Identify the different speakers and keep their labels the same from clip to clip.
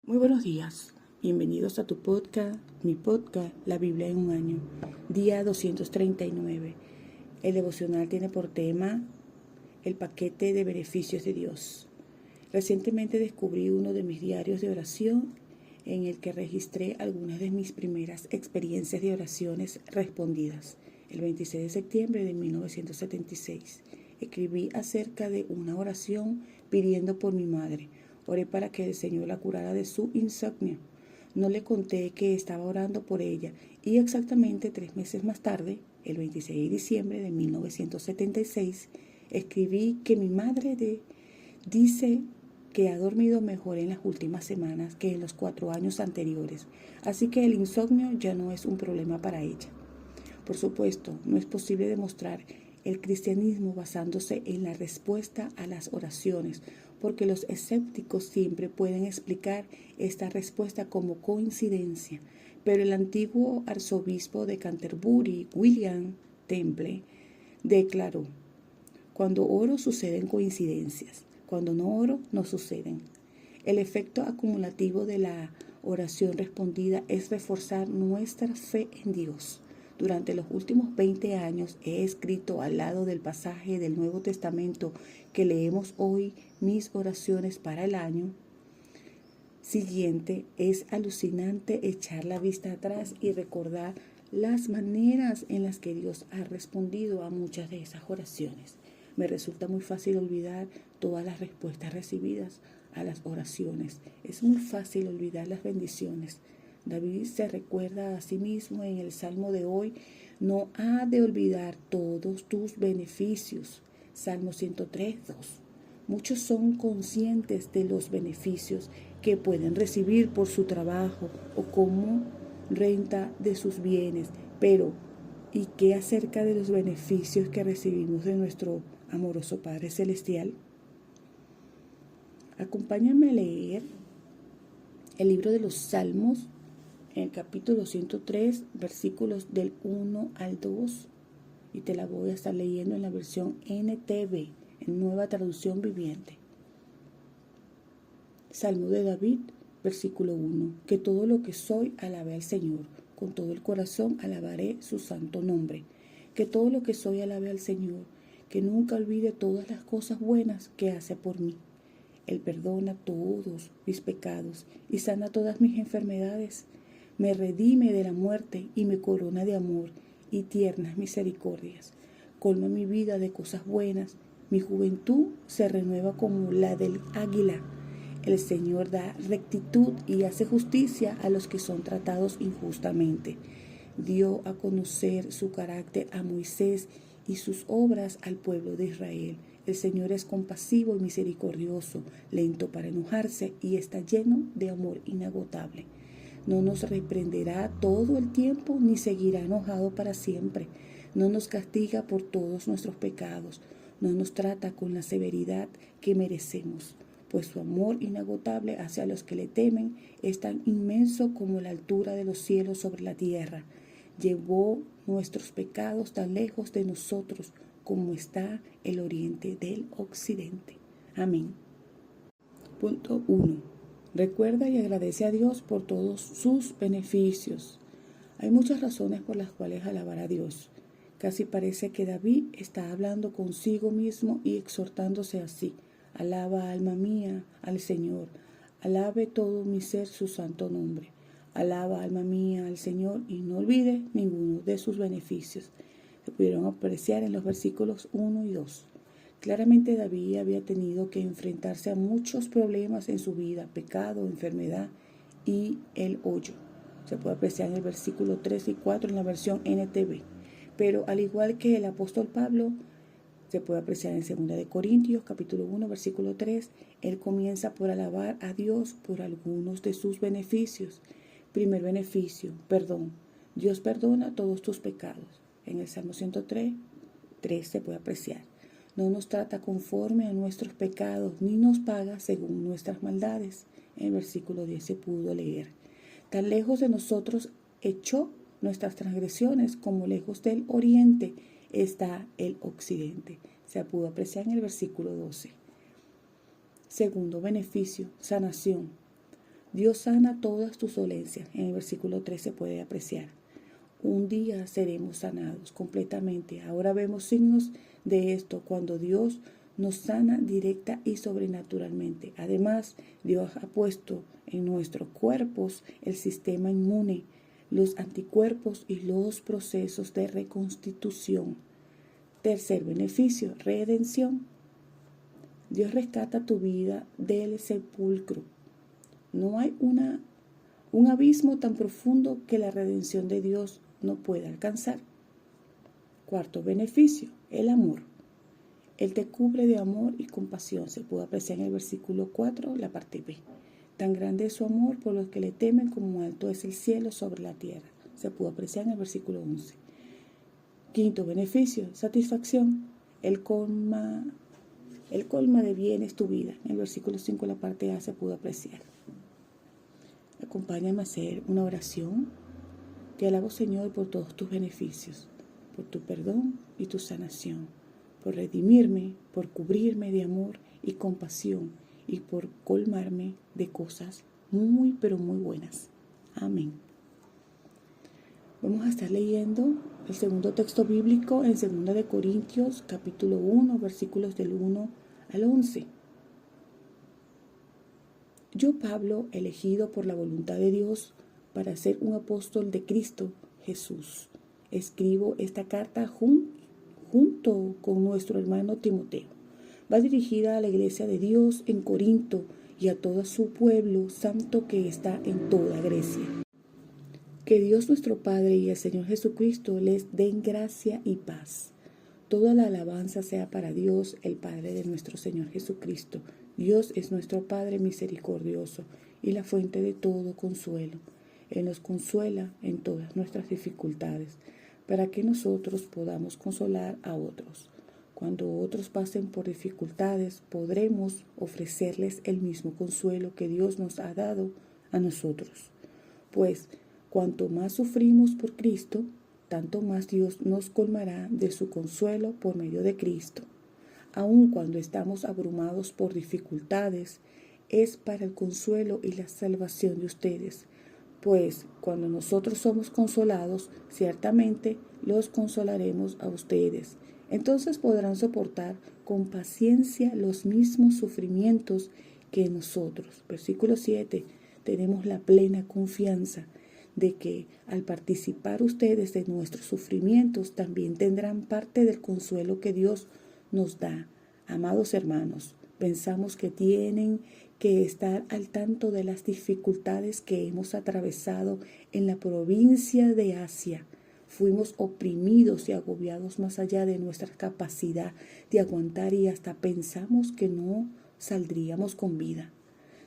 Speaker 1: Muy buenos días, bienvenidos a tu podcast, mi podcast, La Biblia en un año, día 239. El devocional tiene por tema el paquete de beneficios de Dios. Recientemente descubrí uno de mis diarios de oración en el que registré algunas de mis primeras experiencias de oraciones respondidas. El 26 de septiembre de 1976 escribí acerca de una oración pidiendo por mi madre. Oré para que el Señor la curara de su insomnio. No le conté que estaba orando por ella y exactamente 3 meses más tarde, el 26 de diciembre de 1976, escribí que mi madre dice que ha dormido mejor en las últimas semanas que en los 4 años anteriores, así que el insomnio ya no es un problema para ella. Por supuesto, no es posible demostrar el cristianismo basándose en la respuesta a las oraciones, porque los escépticos siempre pueden explicar esta respuesta como coincidencia. Pero el antiguo arzobispo de Canterbury, William Temple, declaró: cuando oro suceden coincidencias, cuando no oro no suceden. El efecto acumulativo de la oración respondida es reforzar nuestra fe en Dios. Durante los últimos 20 años he escrito al lado del pasaje del Nuevo Testamento que leemos hoy mis oraciones para el año siguiente. Es alucinante echar la vista atrás y recordar las maneras en las que Dios ha respondido a muchas de esas oraciones. Me resulta muy fácil olvidar todas las respuestas recibidas a las oraciones. Es muy fácil olvidar las bendiciones. David se recuerda a sí mismo en el Salmo de hoy: no ha de olvidar todos tus beneficios. Salmo 103, 2. Muchos son conscientes de los beneficios que pueden recibir por su trabajo o como renta de sus bienes, pero ¿y qué acerca de los beneficios que recibimos de nuestro amoroso Padre Celestial? Acompáñame a leer el libro de los Salmos, en el capítulo 103, versículos del 1 al 2, y te la voy a estar leyendo en la versión NTV, en Nueva Traducción Viviente. Salmo de David, versículo 1. Que todo lo que soy alabe al Señor, con todo el corazón alabaré su santo nombre. Que todo lo que soy alabe al Señor, que nunca olvide todas las cosas buenas que hace por mí. Él perdona todos mis pecados y sana todas mis enfermedades. Me redime de la muerte y me corona de amor y tiernas misericordias. Colma mi vida de cosas buenas. Mi juventud se renueva como la del águila. El Señor da rectitud y hace justicia a los que son tratados injustamente. Dio a conocer su carácter a Moisés y sus obras al pueblo de Israel. El Señor es compasivo y misericordioso, lento para enojarse y está lleno de amor inagotable. No nos reprenderá todo el tiempo ni seguirá enojado para siempre. No nos castiga por todos nuestros pecados. No nos trata con la severidad que merecemos, pues su amor inagotable hacia los que le temen es tan inmenso como la altura de los cielos sobre la tierra. Llevó nuestros pecados tan lejos de nosotros como está el oriente del occidente. Amén. Punto 1. Recuerda y agradece a Dios por todos sus beneficios. Hay muchas razones por las cuales alabar a Dios. Casi parece que David está hablando consigo mismo y exhortándose así: alaba, alma mía, al Señor. Alabe todo mi ser su santo nombre. Alaba, alma mía, al Señor, y no olvide ninguno de sus beneficios. Se pudieron apreciar en los versículos 1 y 2. Claramente David había tenido que enfrentarse a muchos problemas en su vida: pecado, enfermedad y el hoyo. Se puede apreciar en el versículo 3 y 4 en la versión NTV. Pero al igual que el apóstol Pablo, se puede apreciar en 2 de Corintios, capítulo 1, versículo 3, él comienza por alabar a Dios por algunos de sus beneficios. Primer beneficio, perdón. Dios perdona todos tus pecados. En el Salmo 103, 3 se puede apreciar. No nos trata conforme a nuestros pecados, ni nos paga según nuestras maldades. En el versículo 10 se pudo leer: tan lejos de nosotros echó nuestras transgresiones, como lejos del oriente está el occidente. Se pudo apreciar en el versículo 12. Segundo beneficio, sanación. Dios sana todas tus dolencias. En el versículo 3 se puede apreciar. Un día seremos sanados completamente. Ahora vemos signos de esto cuando Dios nos sana directa y sobrenaturalmente. Además, Dios ha puesto en nuestros cuerpos el sistema inmune, los anticuerpos y los procesos de reconstitución. Tercer beneficio, redención. Dios rescata tu vida del sepulcro. No hay un abismo tan profundo que la redención de Dios no pueda alcanzar. Cuarto beneficio, el amor. Él te cubre de amor y compasión. Se puede apreciar en el versículo 4, la parte B. Tan grande es su amor por los que le temen como alto es el cielo sobre la tierra. Se puede apreciar en el versículo 11. Quinto beneficio, satisfacción. Él colma de bienes tu vida. En el versículo 5, la parte A, se pudo apreciar. Acompáñame a hacer una oración. Te alabo, Señor, por todos tus beneficios, por tu perdón y tu sanación, por redimirme, por cubrirme de amor y compasión y por colmarme de cosas muy, pero muy buenas. Amén. Vamos a estar leyendo el segundo texto bíblico en 2 de Corintios, capítulo 1, versículos del 1 al 11. Yo, Pablo, elegido por la voluntad de Dios para ser un apóstol de Cristo Jesús, escribo esta carta junto con nuestro hermano Timoteo. Va dirigida a la iglesia de Dios en Corinto y a todo su pueblo santo que está en toda Grecia. Que Dios nuestro Padre y el Señor Jesucristo les den gracia y paz. Toda la alabanza sea para Dios, el Padre de nuestro Señor Jesucristo. Dios es nuestro Padre misericordioso y la fuente de todo consuelo. Él nos consuela en todas nuestras dificultades, para que nosotros podamos consolar a otros. Cuando otros pasen por dificultades, podremos ofrecerles el mismo consuelo que Dios nos ha dado a nosotros. Pues, cuanto más sufrimos por Cristo, tanto más Dios nos colmará de su consuelo por medio de Cristo. Aun cuando estamos abrumados por dificultades, es para el consuelo y la salvación de ustedes. Pues cuando nosotros somos consolados, ciertamente los consolaremos a ustedes. Entonces podrán soportar con paciencia los mismos sufrimientos que nosotros. Versículo 7. Tenemos la plena confianza de que al participar ustedes de nuestros sufrimientos también tendrán parte del consuelo que Dios nos da. Amados hermanos, pensamos que tienen que estar al tanto de las dificultades que hemos atravesado en la provincia de Asia. Fuimos oprimidos y agobiados más allá de nuestra capacidad de aguantar y hasta pensamos que no saldríamos con vida.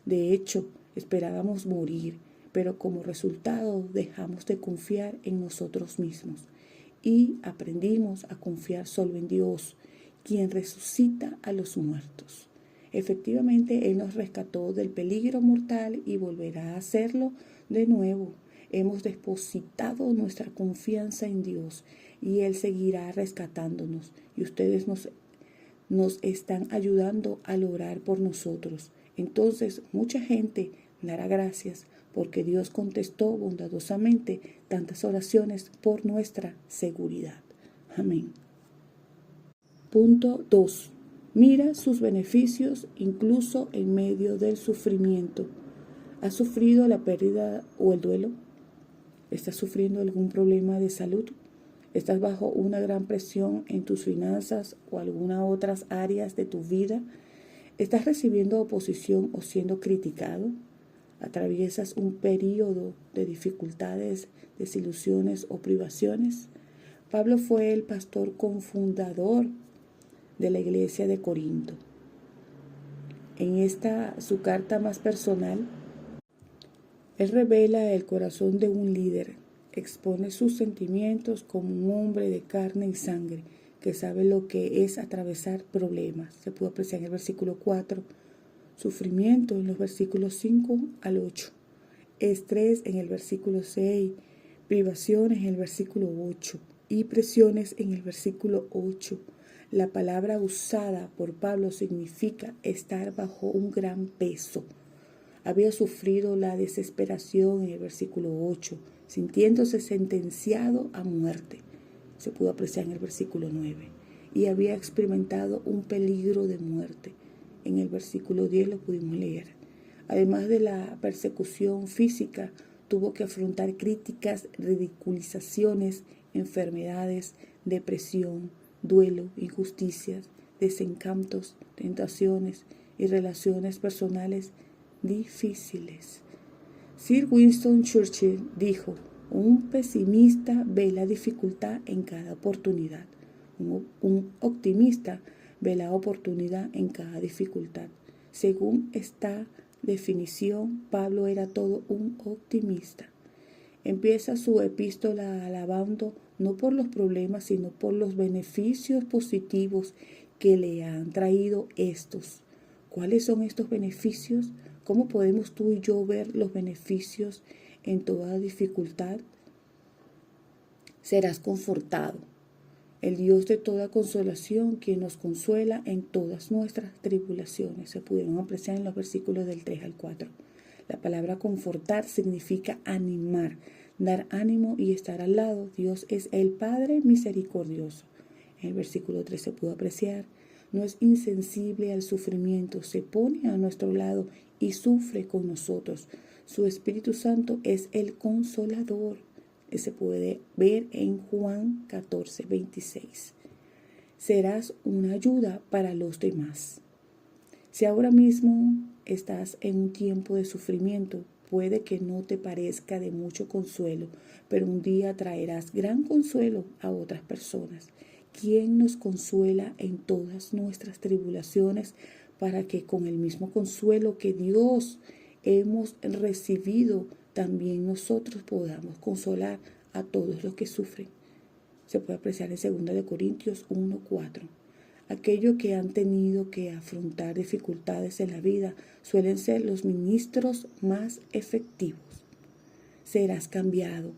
Speaker 1: De hecho, esperábamos morir, pero como resultado dejamos de confiar en nosotros mismos y aprendimos a confiar solo en Dios, quien resucita a los muertos. Efectivamente, Él nos rescató del peligro mortal y volverá a hacerlo de nuevo. Hemos depositado nuestra confianza en Dios y Él seguirá rescatándonos. Y ustedes nos están ayudando a orar por nosotros. Entonces, mucha gente dará gracias porque Dios contestó bondadosamente tantas oraciones por nuestra seguridad. Amén. Punto 2. Mira sus beneficios incluso en medio del sufrimiento. ¿Has sufrido la pérdida o el duelo? ¿Estás sufriendo algún problema de salud? ¿Estás bajo una gran presión en tus finanzas o algunas otras áreas de tu vida? ¿Estás recibiendo oposición o siendo criticado? ¿Atraviesas un periodo de dificultades, desilusiones o privaciones? Pablo fue el pastor cofundador de la iglesia de Corinto. En esta, su carta más personal, él revela el corazón de un líder, expone sus sentimientos como un hombre de carne y sangre que sabe lo que es atravesar problemas. Se puede apreciar en el versículo 4, sufrimiento en los versículos 5 al 8, estrés en el versículo 6, privaciones en el versículo 8 y presiones en el versículo 8. La palabra usada por Pablo significa estar bajo un gran peso. Había sufrido la desesperación en el versículo 8, sintiéndose sentenciado a muerte. Se pudo apreciar en el versículo 9. Y había experimentado un peligro de muerte. En el versículo 10 lo pudimos leer. Además de la persecución física, tuvo que afrontar críticas, ridiculizaciones, enfermedades, depresión, duelo, injusticias, desencantos, tentaciones y relaciones personales difíciles. Sir Winston Churchill dijo: un pesimista ve la dificultad en cada oportunidad. Un optimista ve la oportunidad en cada dificultad. Según esta definición, Pablo era todo un optimista. Empieza su epístola alabando no por los problemas, sino por los beneficios positivos que le han traído estos. ¿Cuáles son estos beneficios? ¿Cómo podemos tú y yo ver los beneficios en toda dificultad? Serás confortado. El Dios de toda consolación, quien nos consuela en todas nuestras tribulaciones. Se pudieron apreciar en los versículos del 3 al 4. La palabra confortar significa animar, dar ánimo y estar al lado. Dios es el Padre misericordioso. En el versículo 3 se pudo apreciar: no es insensible al sufrimiento, se pone a nuestro lado y sufre con nosotros. Su Espíritu Santo es el consolador. Se puede ver en Juan 14, 26. Serás una ayuda para los demás. Si ahora mismo estás en un tiempo de sufrimiento, puede que no te parezca de mucho consuelo, pero un día traerás gran consuelo a otras personas. ¿Quién nos consuela en todas nuestras tribulaciones para que con el mismo consuelo que Dios hemos recibido, también nosotros podamos consolar a todos los que sufren? Se puede apreciar en 2 Corintios 1:4. Aquellos que han tenido que afrontar dificultades en la vida suelen ser los ministros más efectivos. Serás cambiado.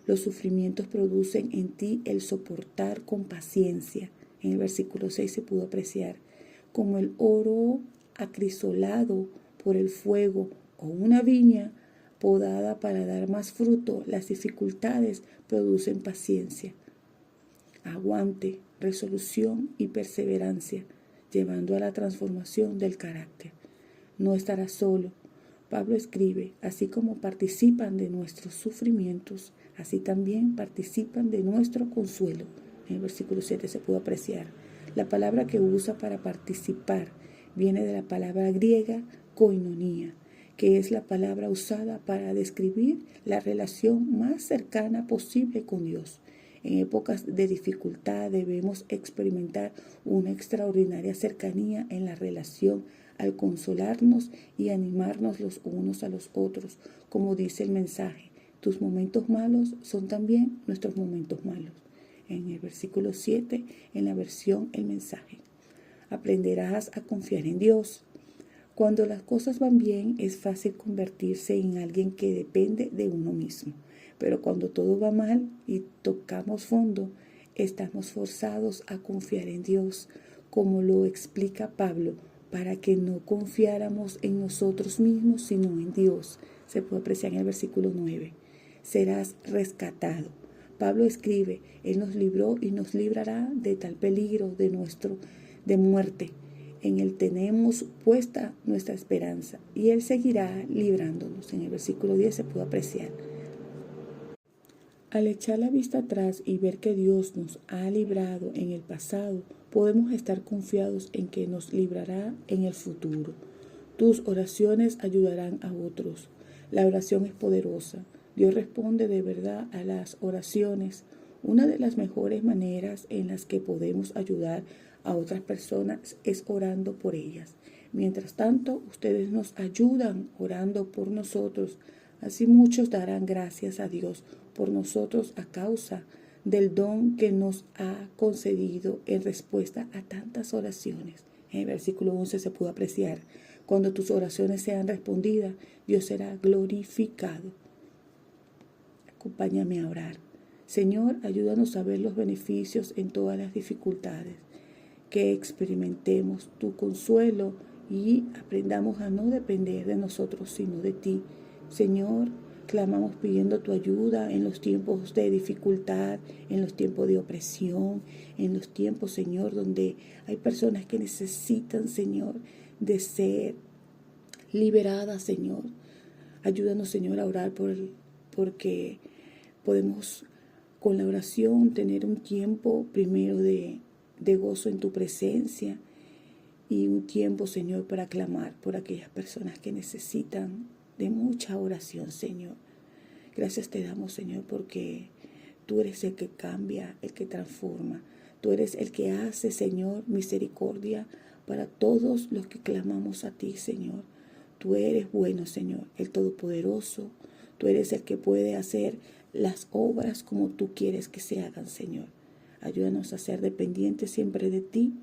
Speaker 1: Los sufrimientos producen en ti el soportar con paciencia. En el versículo 6 se pudo apreciar: como el oro acrisolado por el fuego o una viña podada para dar más fruto, las dificultades producen paciencia, aguante, resolución y perseverancia, llevando a la transformación del carácter. No estarás solo. Pablo escribe: así como participan de nuestros sufrimientos, así también participan de nuestro consuelo. En el versículo 7 se pudo apreciar. La palabra que usa para participar viene de la palabra griega koinonía, que es la palabra usada para describir la relación más cercana posible con Dios. En épocas de dificultad debemos experimentar una extraordinaria cercanía en la relación al consolarnos y animarnos los unos a los otros. Como dice el mensaje: tus momentos malos son también nuestros momentos malos. En el versículo 7, en la versión El Mensaje. Aprenderás a confiar en Dios. Cuando las cosas van bien, es fácil convertirse en alguien que depende de uno mismo. Pero cuando todo va mal y tocamos fondo, estamos forzados a confiar en Dios, como lo explica Pablo, para que no confiáramos en nosotros mismos, sino en Dios. Se puede apreciar en el versículo 9. Serás rescatado. Pablo escribe: Él nos libró y nos librará de tal peligro de muerte. En Él tenemos puesta nuestra esperanza y Él seguirá librándonos. En el versículo 10 se puede apreciar: al echar la vista atrás y ver que Dios nos ha librado en el pasado, podemos estar confiados en que nos librará en el futuro. Tus oraciones ayudarán a otros. La oración es poderosa. Dios responde de verdad a las oraciones. Una de las mejores maneras en las que podemos ayudar a otras personas es orando por ellas. Mientras tanto, ustedes nos ayudan orando por nosotros. Así muchos darán gracias a Dios por nosotros a causa del don que nos ha concedido en respuesta a tantas oraciones. En el versículo 11 se pudo apreciar: cuando tus oraciones sean respondidas, Dios será glorificado. Acompáñame a orar. Señor, ayúdanos a ver los beneficios en todas las dificultades, que experimentemos tu consuelo y aprendamos a no depender de nosotros, sino de ti. Señor, clamamos pidiendo tu ayuda en los tiempos de dificultad, en los tiempos de opresión, en los tiempos, Señor, donde hay personas que necesitan, Señor, de ser liberadas, Señor. Ayúdanos, Señor, a orar porque podemos con la oración tener un tiempo primero de gozo en tu presencia y un tiempo, Señor, para clamar por aquellas personas que necesitan de mucha oración, Señor. Gracias te damos, Señor, porque tú eres el que cambia, el que transforma. Tú eres el que hace, Señor, misericordia para todos los que clamamos a ti, Señor. Tú eres bueno, Señor, el Todopoderoso. Tú eres el que puede hacer las obras como tú quieres que se hagan, Señor. Ayúdanos a ser dependientes siempre de ti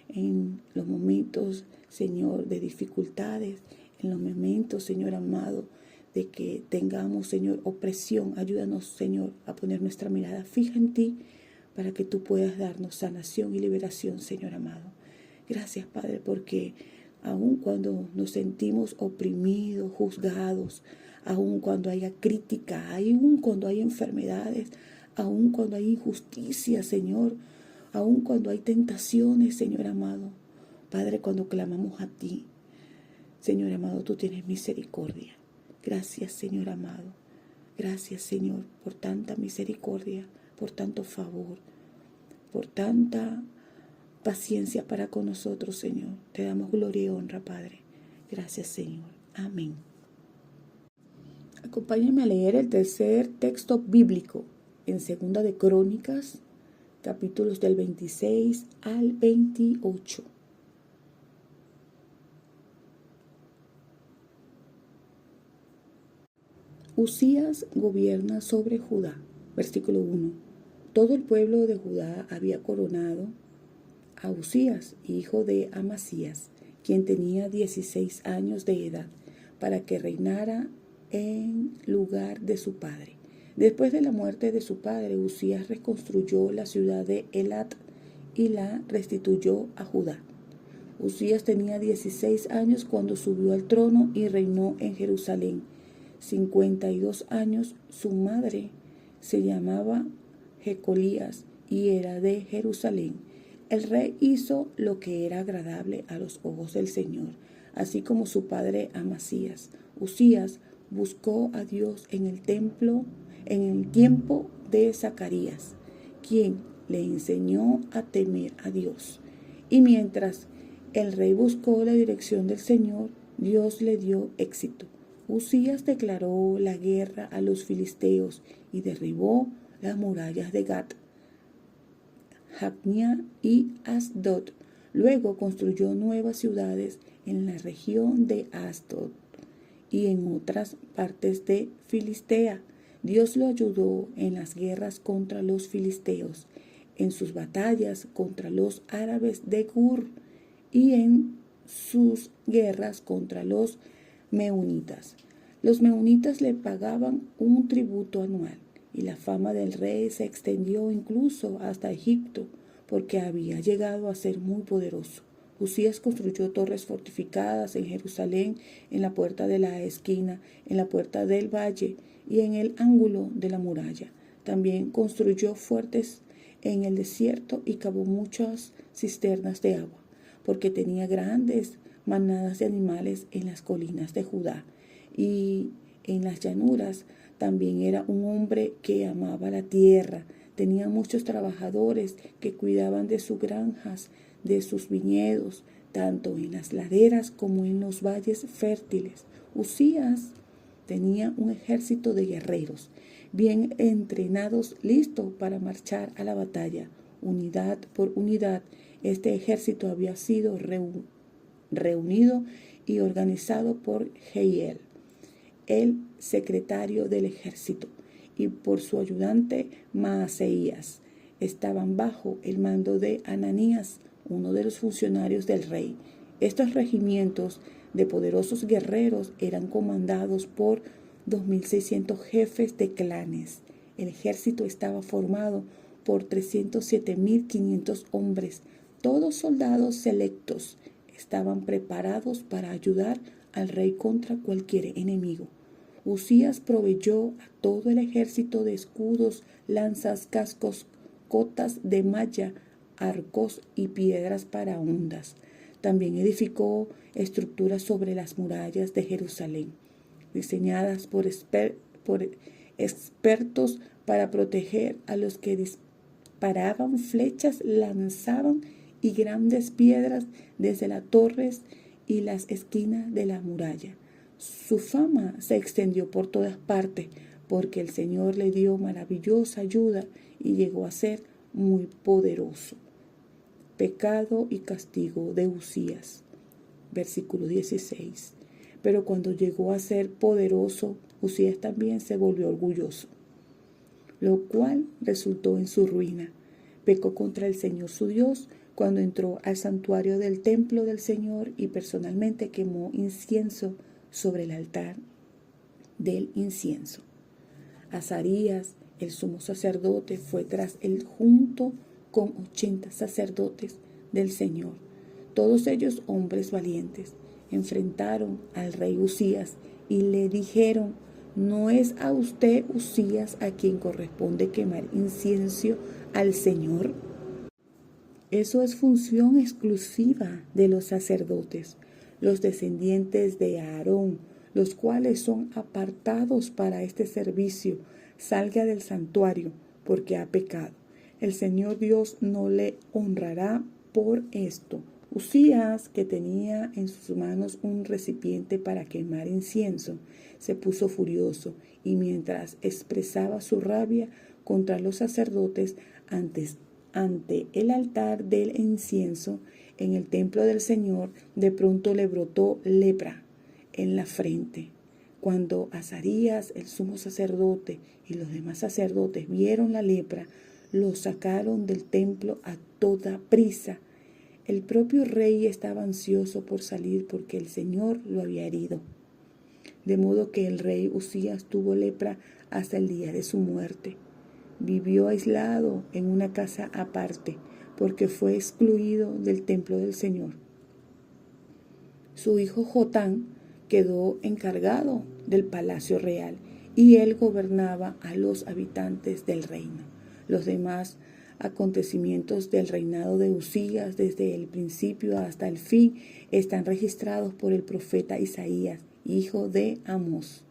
Speaker 1: en los momentos, Señor, de dificultades, en los momentos, Señor amado, de que tengamos, Señor, opresión. Ayúdanos, Señor, a poner nuestra mirada fija en ti para que tú puedas darnos sanación y liberación, Señor amado. Gracias, Padre, porque aun cuando nos sentimos oprimidos, juzgados, aun cuando haya crítica, aun cuando hay enfermedades, aun cuando hay injusticia, Señor, aun cuando hay tentaciones, Señor amado, Padre, cuando clamamos a ti, Señor amado, tú tienes misericordia. Gracias, Señor amado. Gracias, Señor, por tanta misericordia, por tanto favor, por tanta paciencia para con nosotros, Señor. Te damos gloria y honra, Padre. Gracias, Señor. Amén. Acompáñenme a leer el tercer texto bíblico en 2 de Crónicas, capítulos del 26 al 28. Usías gobierna sobre Judá. Versículo 1. Todo el pueblo de Judá había coronado a Usías, hijo de Amasías, quien tenía 16 años de edad, para que reinara en lugar de su padre. Después de la muerte de su padre, Usías reconstruyó la ciudad de Elat y la restituyó a Judá. Usías tenía 16 años cuando subió al trono y reinó en Jerusalén. 52 años. Su madre se llamaba Jecolías y era de Jerusalén. El rey hizo lo que era agradable a los ojos del Señor, así como su padre Amasías. Usías buscó a Dios en el templo en el tiempo de Zacarías, quien le enseñó a temer a Dios. Y mientras el rey buscó la dirección del Señor, Dios le dio éxito. Usías declaró la guerra a los filisteos y derribó las murallas de Gat, Jacnia y Asdod. Luego construyó nuevas ciudades en la región de Asdod y en otras partes de Filistea. Dios lo ayudó en las guerras contra los filisteos, en sus batallas contra los árabes de Gur y en sus guerras contra los meunitas. Los meunitas le pagaban un tributo anual y la fama del rey se extendió incluso hasta Egipto porque había llegado a ser muy poderoso. Usías construyó torres fortificadas en Jerusalén, en la puerta de la esquina, en la puerta del valle y en el ángulo de la muralla. También construyó fuertes en el desierto y cavó muchas cisternas de agua, porque tenía grandes manadas de animales en las colinas de Judá y en las llanuras. También era un hombre que amaba la tierra. Tenía muchos trabajadores que cuidaban de sus granjas, de sus viñedos, tanto en las laderas como en los valles fértiles. Usías tenía un ejército de guerreros, bien entrenados, listos para marchar a la batalla. Unidad por unidad, este ejército había sido reunido y organizado por Jehiel, el secretario del ejército, y por su ayudante Maaseías. Estaban bajo el mando de Ananías, uno de los funcionarios del rey. Estos regimientos de poderosos guerreros eran comandados por 2.600 jefes de clanes. El ejército estaba formado por 307.500 hombres, todos soldados selectos. estaban preparados para ayudar al rey contra cualquier enemigo. Uzías proveyó a todo el ejército de escudos, lanzas, cascos, cotas de malla, arcos y piedras para hondas. También edificó estructuras sobre las murallas de Jerusalén, diseñadas por expertos para proteger a los que disparaban flechas, lanzaban y grandes piedras desde las torres y las esquinas de la muralla. Su fama se extendió por todas partes porque el Señor le dio maravillosa ayuda y llegó a ser muy poderoso. Pecado y castigo de Uzías. Versículo 16. Pero cuando llegó a ser poderoso, Uzías también se volvió orgulloso, lo cual resultó en su ruina. Pecó contra el Señor su Dios cuando entró al santuario del templo del Señor y personalmente quemó incienso sobre el altar del incienso. Azarías, el sumo sacerdote, fue tras él junto con 80 sacerdotes del Señor. Todos ellos hombres valientes. Enfrentaron al rey Uzías y le dijeron: ¿no es a usted, Uzías, a quien corresponde quemar incienso al Señor? Eso es función exclusiva de los sacerdotes, los descendientes de Aarón, los cuales son apartados para este servicio. Salga del santuario porque ha pecado. El Señor Dios no le honrará por esto. Uzías, que tenía en sus manos un recipiente para quemar incienso, se puso furioso y mientras expresaba su rabia contra los sacerdotes ante el altar del incienso en el templo del Señor, de pronto le brotó lepra en la frente. Cuando Azarías, el sumo sacerdote, y los demás sacerdotes vieron la lepra, lo sacaron del templo a toda prisa. El propio rey estaba ansioso por salir porque el Señor lo había herido. De modo que el rey Uzías tuvo lepra hasta el día de su muerte. Vivió aislado en una casa aparte porque fue excluido del templo del Señor. Su hijo Jotán quedó encargado del palacio real y él gobernaba a los habitantes del reino. Los demás acontecimientos del reinado de Uzías desde el principio hasta el fin están registrados por el profeta Isaías, hijo de Amós.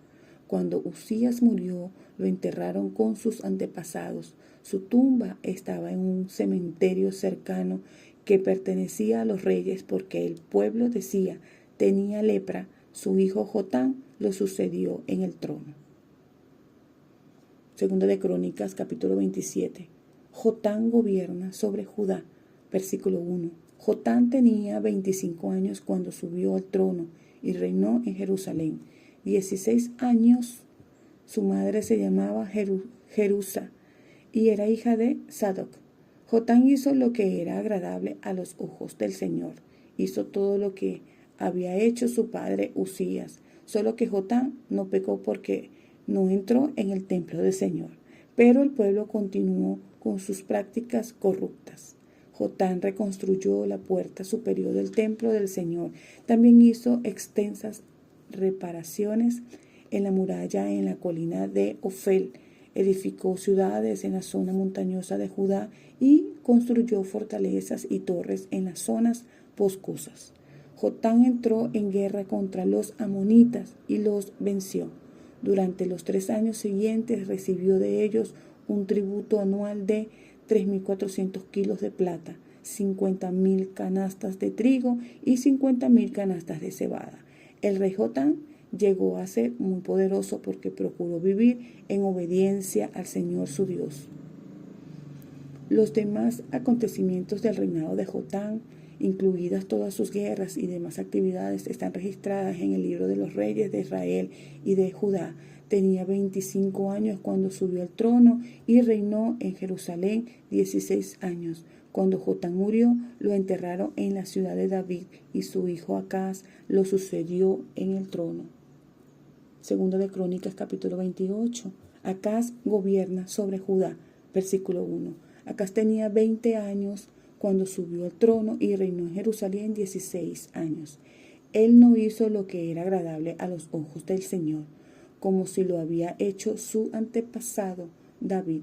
Speaker 1: Cuando Uzías murió, lo enterraron con sus antepasados. Su tumba estaba en un cementerio cercano que pertenecía a los reyes porque el pueblo decía: tenía lepra. Su hijo Jotán lo sucedió en el trono. Segunda de Crónicas, capítulo 27. Jotán gobierna sobre Judá. Versículo 1. Jotán tenía 25 años cuando subió al trono y reinó en Jerusalén. 16 años. Su madre se llamaba Jerusa y era hija de Sadoc. Jotán hizo lo que era agradable a los ojos del Señor. Hizo todo lo que había hecho su padre Uzías, solo que Jotán no pecó porque no entró en el templo del Señor. Pero el pueblo continuó con sus prácticas corruptas. Jotán reconstruyó la puerta superior del templo del Señor. También hizo extensas reparaciones en la muralla en la colina de Ofel. Edificó ciudades en la zona montañosa de Judá y construyó fortalezas y torres en las zonas boscosas. Jotán entró en guerra contra los amonitas y los venció. Durante los 3 años siguientes recibió de ellos un tributo anual de 3.400 kilos de plata, 50.000 canastas de trigo y 50.000 canastas de cebada. El rey Jotán llegó a ser muy poderoso porque procuró vivir en obediencia al Señor su Dios. Los demás acontecimientos del reinado de Jotán, incluidas todas sus guerras y demás actividades, están registradas en el libro de los reyes de Israel y de Judá. Tenía 25 años cuando subió al trono y reinó en Jerusalén 16 años. Cuando Jotán murió, lo enterraron en la ciudad de David y su hijo Acaz lo sucedió en el trono. Segunda de Crónicas, capítulo 28. Acaz gobierna sobre Judá. Versículo 1. Acaz tenía 20 años cuando subió al trono y reinó en Jerusalén 16 años. Él no hizo lo que era agradable a los ojos del Señor, como si lo había hecho su antepasado David.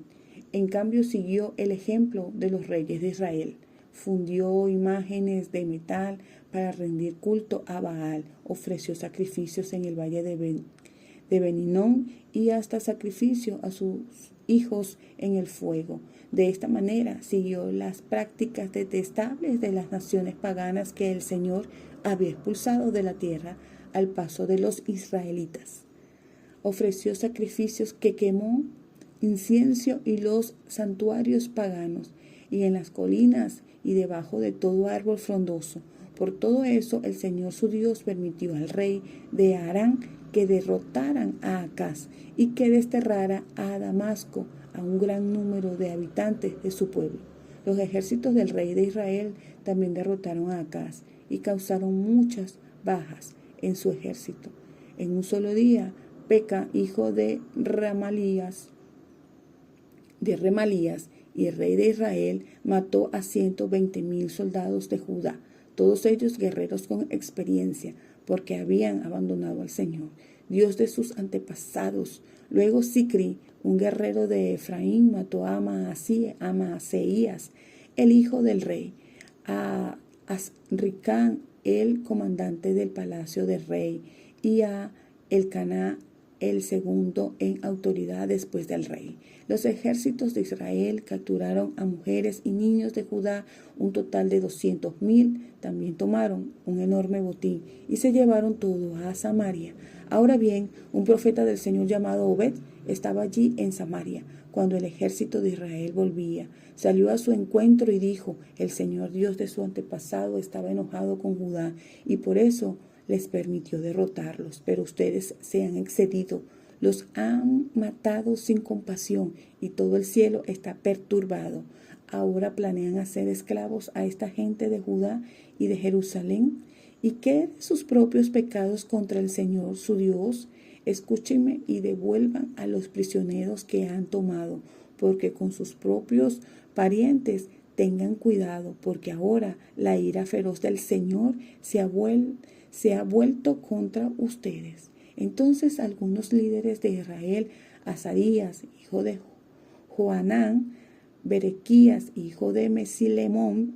Speaker 1: En cambio, siguió el ejemplo de los reyes de Israel. Fundió imágenes de metal para rendir culto a Baal, ofreció sacrificios en el valle de Beninón y hasta sacrificio a sus hijos en el fuego. De esta manera siguió las prácticas detestables de las naciones paganas que el Señor había expulsado de la tierra al paso de los israelitas. Ofreció sacrificios que quemó incienso y los santuarios paganos, y en las colinas y debajo de todo árbol frondoso. Por todo eso el Señor su Dios permitió al rey de Aram que derrotaran a Acaz y que desterrara a Damasco a un gran número de habitantes de su pueblo. Los ejércitos del rey de Israel también derrotaron a Acaz y causaron muchas bajas en su ejército. En un solo día, Peca, hijo de Remalías y el rey de Israel, mató a 120,000 soldados de Judá, todos ellos guerreros con experiencia, porque habían abandonado al Señor, Dios de sus antepasados. Luego Sicri, un guerrero de Efraín, mató a Maaseías, el hijo del rey, a Azricán, el comandante del palacio del rey, y a Elcaná, el segundo en autoridad después del rey. Los ejércitos de Israel capturaron a mujeres y niños de Judá, un total de 200,000. También tomaron un enorme botín y se llevaron todo a Samaria. Ahora bien, un profeta del Señor llamado Obed estaba allí en Samaria cuando el ejército de Israel volvía. Salió a su encuentro y dijo: el Señor Dios de su antepasado estaba enojado con Judá y por eso les permitió derrotarlos, pero ustedes se han excedido, los han matado sin compasión y todo el cielo está perturbado. Ahora planean hacer esclavos a esta gente de Judá y de Jerusalén. ¿Y qué de sus propios pecados contra el Señor su Dios? Escúchenme y devuelvan a los prisioneros que han tomado, porque con sus propios parientes tengan cuidado, porque ahora la ira feroz del Señor se ha vuelto contra ustedes. Entonces algunos líderes de Israel, Azarías, hijo de Joanán, Berequías, hijo de Mesilemón,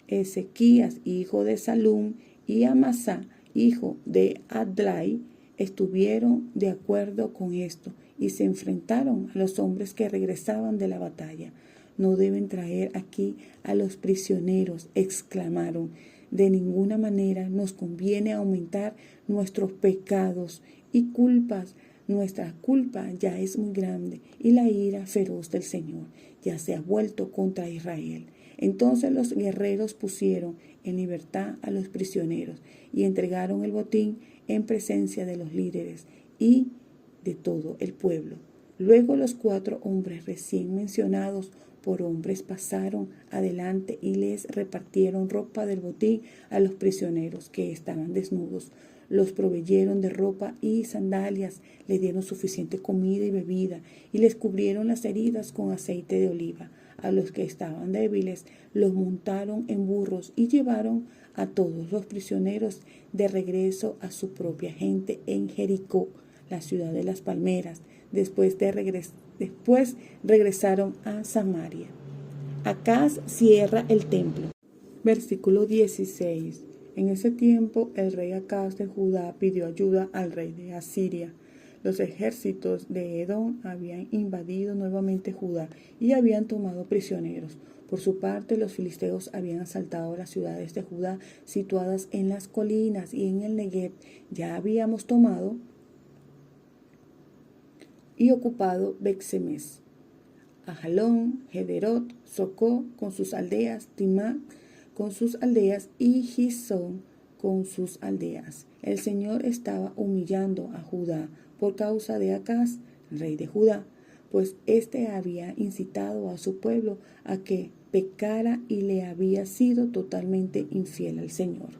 Speaker 1: Ezequías, hijo de Salum, y Amasá, hijo de Adlai, estuvieron de acuerdo con esto y se enfrentaron a los hombres que regresaban de la batalla. No deben traer aquí a los prisioneros, exclamaron. De ninguna manera nos conviene aumentar nuestros pecados y culpas. Nuestra culpa ya es muy grande y la ira feroz del Señor ya se ha vuelto contra Israel. Entonces los guerreros pusieron en libertad a los prisioneros y entregaron el botín en presencia de los líderes y de todo el pueblo. Luego los 4 hombres recién mencionados por hombres pasaron adelante y les repartieron ropa del botín a los prisioneros que estaban desnudos. Los proveyeron de ropa y sandalias, les dieron suficiente comida y bebida y les cubrieron las heridas con aceite de oliva. A los que estaban débiles los montaron en burros y llevaron a todos los prisioneros de regreso a su propia gente en Jericó, la ciudad de las palmeras. Después regresaron a Samaria. Acaz cierra el templo. Versículo 16. En ese tiempo el rey Acaz de Judá pidió ayuda al rey de Asiria. Los ejércitos de Edom habían invadido nuevamente Judá y habían tomado prisioneros. Por su parte, los filisteos habían asaltado las ciudades de Judá situadas en las colinas y en el Negev. Ya habíamos tomado y ocupado Bet-Semes, Ajalón, Gederot, Socó con sus aldeas, Timá con sus aldeas y Gisón con sus aldeas. El Señor estaba humillando a Judá por causa de Acaz, rey de Judá, pues éste había incitado a su pueblo a que pecara y le había sido totalmente infiel al Señor.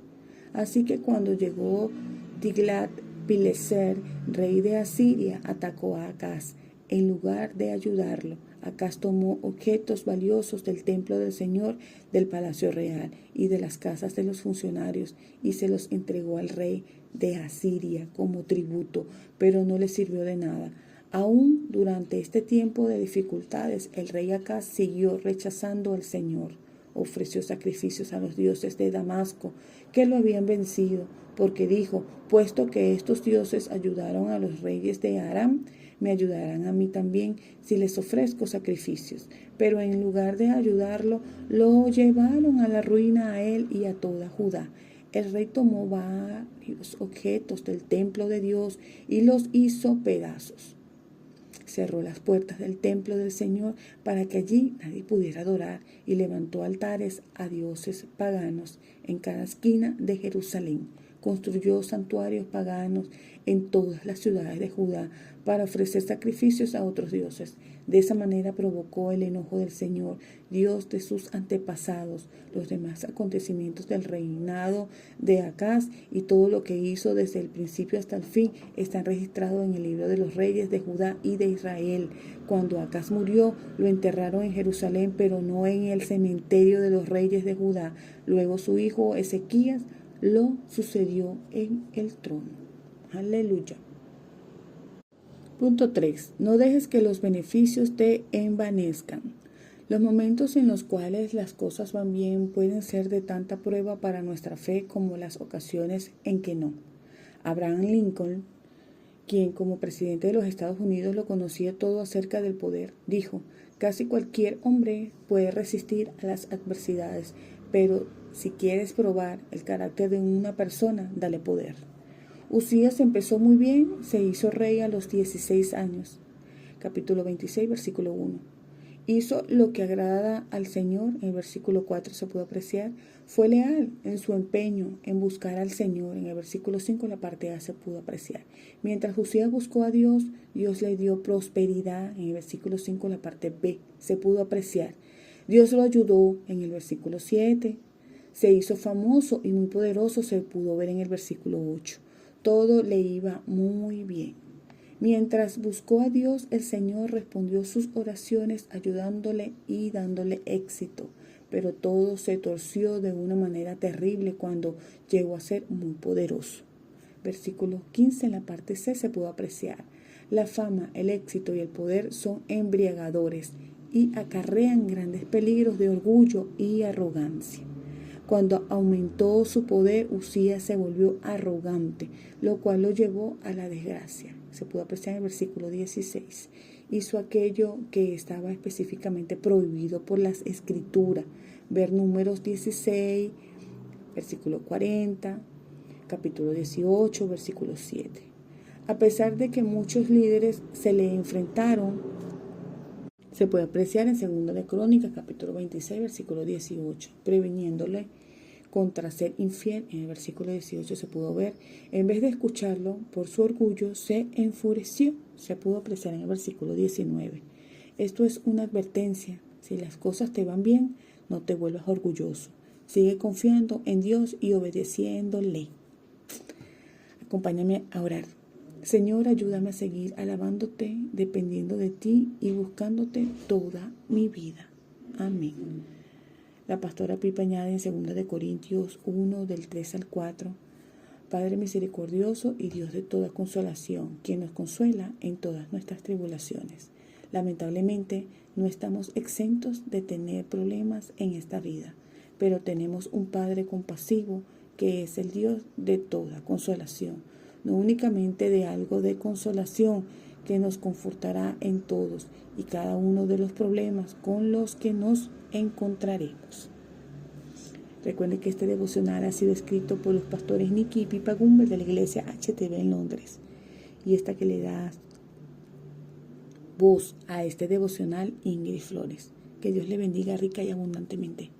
Speaker 1: Así que cuando llegó Tiglat-Pileser, rey de Asiria, atacó a Acaz en lugar de ayudarlo. Acaz tomó objetos valiosos del templo del Señor, del palacio real y de las casas de los funcionarios, y se los entregó al rey de Asiria como tributo, pero no le sirvió de nada. Aún durante este tiempo de dificultades, el rey Acaz siguió rechazando al Señor. Ofreció sacrificios a los dioses de Damasco, que lo habían vencido, porque dijo: puesto que estos dioses ayudaron a los reyes de Aram, me ayudarán a mí también si les ofrezco sacrificios. Pero en lugar de ayudarlo, lo llevaron a la ruina a él y a toda Judá. El rey tomó varios objetos del templo de Dios y los hizo pedazos. Cerró las puertas del templo del Señor para que allí nadie pudiera adorar, y levantó altares a dioses paganos en cada esquina de Jerusalén. Construyó santuarios paganos en todas las ciudades de Judá para ofrecer sacrificios a otros dioses. De esa manera provocó el enojo del Señor, Dios de sus antepasados. Los demás acontecimientos del reinado de Acaz y todo lo que hizo desde el principio hasta el fin están registrados en el libro de los reyes de Judá y de Israel. Cuando Acaz murió, lo enterraron en Jerusalén, pero no en el cementerio de los reyes de Judá. Luego su hijo Ezequías lo sucedió en el trono. Aleluya. Punto 3. No dejes que los beneficios te envanezcan. Los momentos en los cuales las cosas van bien pueden ser de tanta prueba para nuestra fe como las ocasiones en que no. Abraham Lincoln, quien como presidente de los Estados Unidos lo conocía todo acerca del poder, dijo: casi cualquier hombre puede resistir a las adversidades, pero si quieres probar el carácter de una persona, dale poder. Usías empezó muy bien, se hizo rey a los 16 años. Capítulo 26, versículo 1. Hizo lo que agrada al Señor, en el versículo 4 se puede apreciar. Fue leal en su empeño en buscar al Señor, en el versículo 5 la parte A se pudo apreciar. Mientras Usías buscó a Dios, Dios le dio prosperidad, en el versículo 5 la parte B se pudo apreciar. Dios lo ayudó, en el versículo 7. Se hizo famoso y muy poderoso, se pudo ver en el versículo 8. Todo le iba muy bien. Mientras buscó a Dios, el Señor respondió sus oraciones, ayudándole y dándole éxito. Pero todo se torció de una manera terrible cuando llegó a ser muy poderoso. Versículo 15, en la parte C se pudo apreciar. La fama, el éxito y el poder son embriagadores y acarrean grandes peligros de orgullo y arrogancia. Cuando aumentó su poder, Usías se volvió arrogante, lo cual lo llevó a la desgracia. Se pudo apreciar en el versículo 16. Hizo aquello que estaba específicamente prohibido por las Escrituras. Ver Números 16, versículo 40, capítulo 18, versículo 7. A pesar de que muchos líderes se le enfrentaron, se puede apreciar en 2 de Crónicas, capítulo 26, versículo 18, previniéndole contra ser infiel. En el versículo 18 se pudo ver, en vez de escucharlo, por su orgullo se enfureció. Se pudo apreciar en el versículo 19. Esto es una advertencia. Si las cosas te van bien, no te vuelvas orgulloso. Sigue confiando en Dios y obedeciéndole. Acompáñame a orar. Señor, ayúdame a seguir alabándote, dependiendo de ti y buscándote toda mi vida. Amén. La pastora Pipa añade en 2 de Corintios 1, del 3 al 4. Padre misericordioso y Dios de toda consolación, quien nos consuela en todas nuestras tribulaciones. Lamentablemente, no estamos exentos de tener problemas en esta vida, pero tenemos un Padre compasivo que es el Dios de toda consolación. No únicamente de algo de consolación, que nos confortará en todos y cada uno de los problemas con los que nos encontraremos. Recuerden que este devocional ha sido escrito por los pastores Nicky y Pipa Gumbel de la iglesia HTB en Londres. Y esta que le da voz a este devocional, Ingrid Flores. Que Dios le bendiga rica y abundantemente.